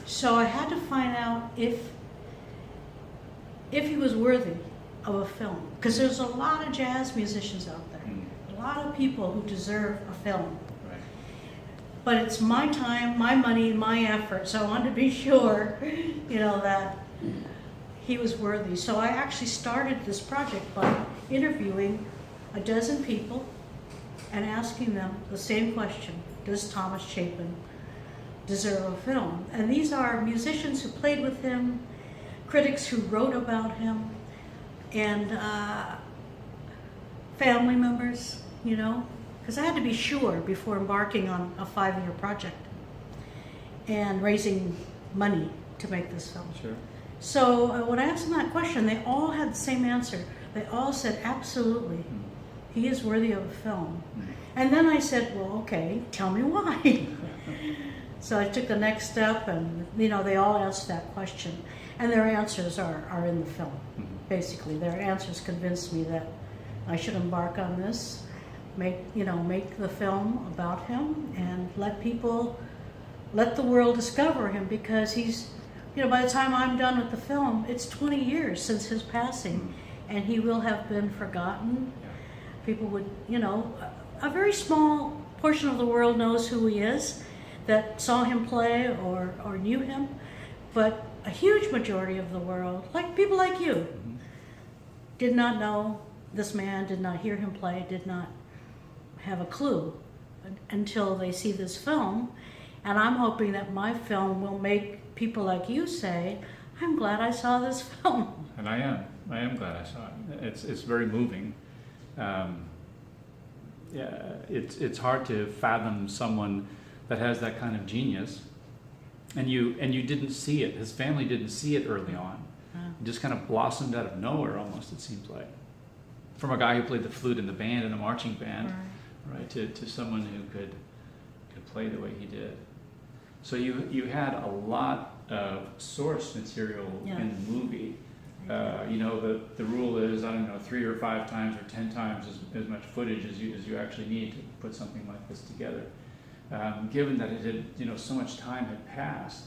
So I had to find out if he was worthy of a film, because there's a lot of jazz musicians out there, a lot of people who deserve a film. Right. But it's my time, my money, my effort, so I wanted to be sure, that he was worthy. So I actually started this project by interviewing a dozen people and asking them the same question: does Thomas Chapin deserve a film? And these are musicians who played with him, critics who wrote about him, and family members, because I had to be sure before embarking on a 5-year project and raising money to make this film. Sure. So when I asked them that question, they all had the same answer. They all said, absolutely, he is worthy of a film. And then I said, well, okay, tell me why. So I took the next step, and they all answered that question. And their answers are in the film, basically. Their answers convinced me that I should embark on this, make the film about him, and let the world discover him, because he's, by the time I'm done with the film, it's 20 years since his passing, and he will have been forgotten. People would, a very small portion of the world knows who he is, that saw him play or knew him, but a huge majority of the world, like people like you, did not know this man, did not hear him play, did not have a clue until they see this film. And I'm hoping that my film will make people like you say, I'm glad I saw this film. And I am glad I saw it. It's very moving. It's hard to fathom someone that has that kind of genius, and you didn't see it. His family didn't see it early on. It just kind of blossomed out of nowhere, almost, it seems like, from a guy who played the flute in the band, in a marching band, right, to someone who could play the way he did. So you had a lot of source material in the movie. The rule is, 3 or 5 times or 10 times as much footage as you actually need to put something like this together. Given that it had, so much time had passed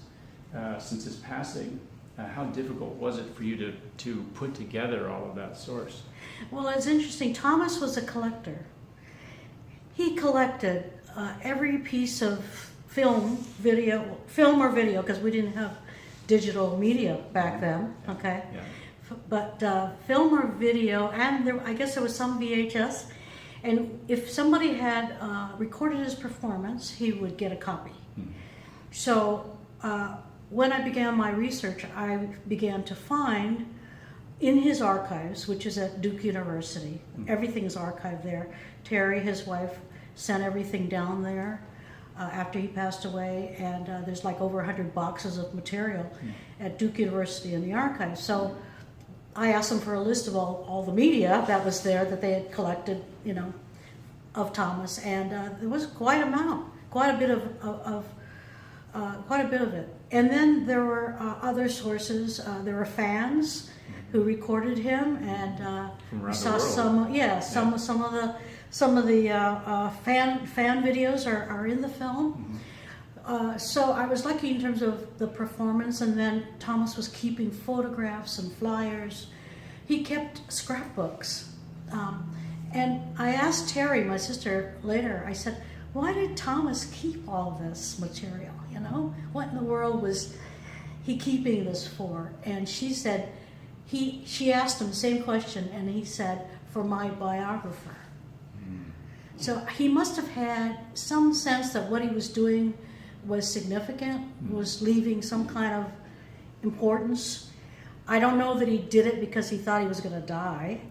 since his passing, how difficult was it for you to put together all of that source? Well, it's interesting. Thomas was a collector. He collected every piece of film or video, because we didn't have digital media back then, okay? Yeah. But film or video, and I guess there was some VHS. And if somebody had recorded his performance, he would get a copy. So when I began my research, I began to find in his archives, which is at Duke University, everything's archived there. Terry, his wife, sent everything down there after he passed away, and there's like over 100 boxes of material at Duke University in the archives. So I asked them for a list of all the media that was there that they had collected, of Thomas, and there was quite a bit of it. And then there were other sources. There were fans who recorded him, and we saw some of the fan videos are in the film. So I was lucky in terms of the performance, and then Thomas was keeping photographs and flyers. He kept scrapbooks. And I asked Terry, my sister, later, I said, why did Thomas keep all this material, What in the world was he keeping this for? And she said, she asked him the same question, and he said, for my biographer. So he must have had some sense that what he was doing was significant, was leaving some kind of importance. I don't know that he did it because he thought he was going to die,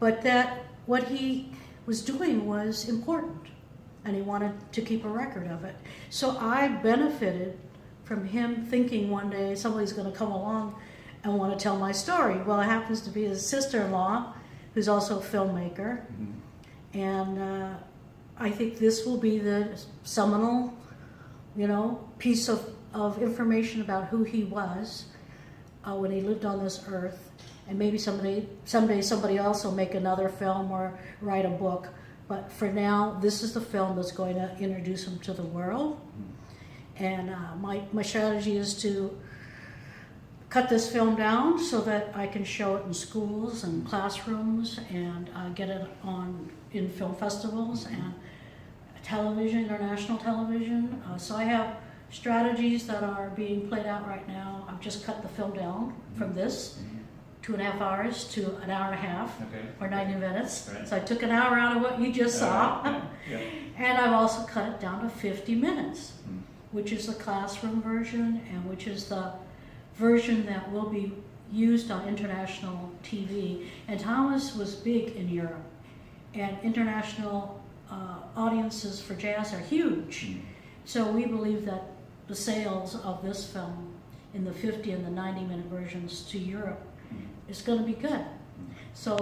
but that what he was doing was important, and he wanted to keep a record of it. So I benefited from him thinking one day somebody's going to come along and want to tell my story. Well, it happens to be his sister-in-law, who's also a filmmaker, and I think this will be the seminal, piece of information about who he was when he lived on this earth. And maybe someday somebody else will make another film or write a book. But for now, this is the film that's going to introduce him to the world. And my strategy is to cut this film down so that I can show it in schools and classrooms and get it on in film festivals and television, international television. So I have strategies that are being played out right now. I've just cut the film down from this 2.5 hours to an hour and a half, Okay. or 90 minutes. Right. So I took an hour out of what you just saw. Yeah. And I've also cut it down to 50 minutes, Mm. which is the classroom version and which is the version that will be used on international TV. And Thomas was big in Europe, and international audiences for jazz are huge. Mm. So we believe that the sales of this film in the 50 and the 90-minute versions to Europe is going to be good. So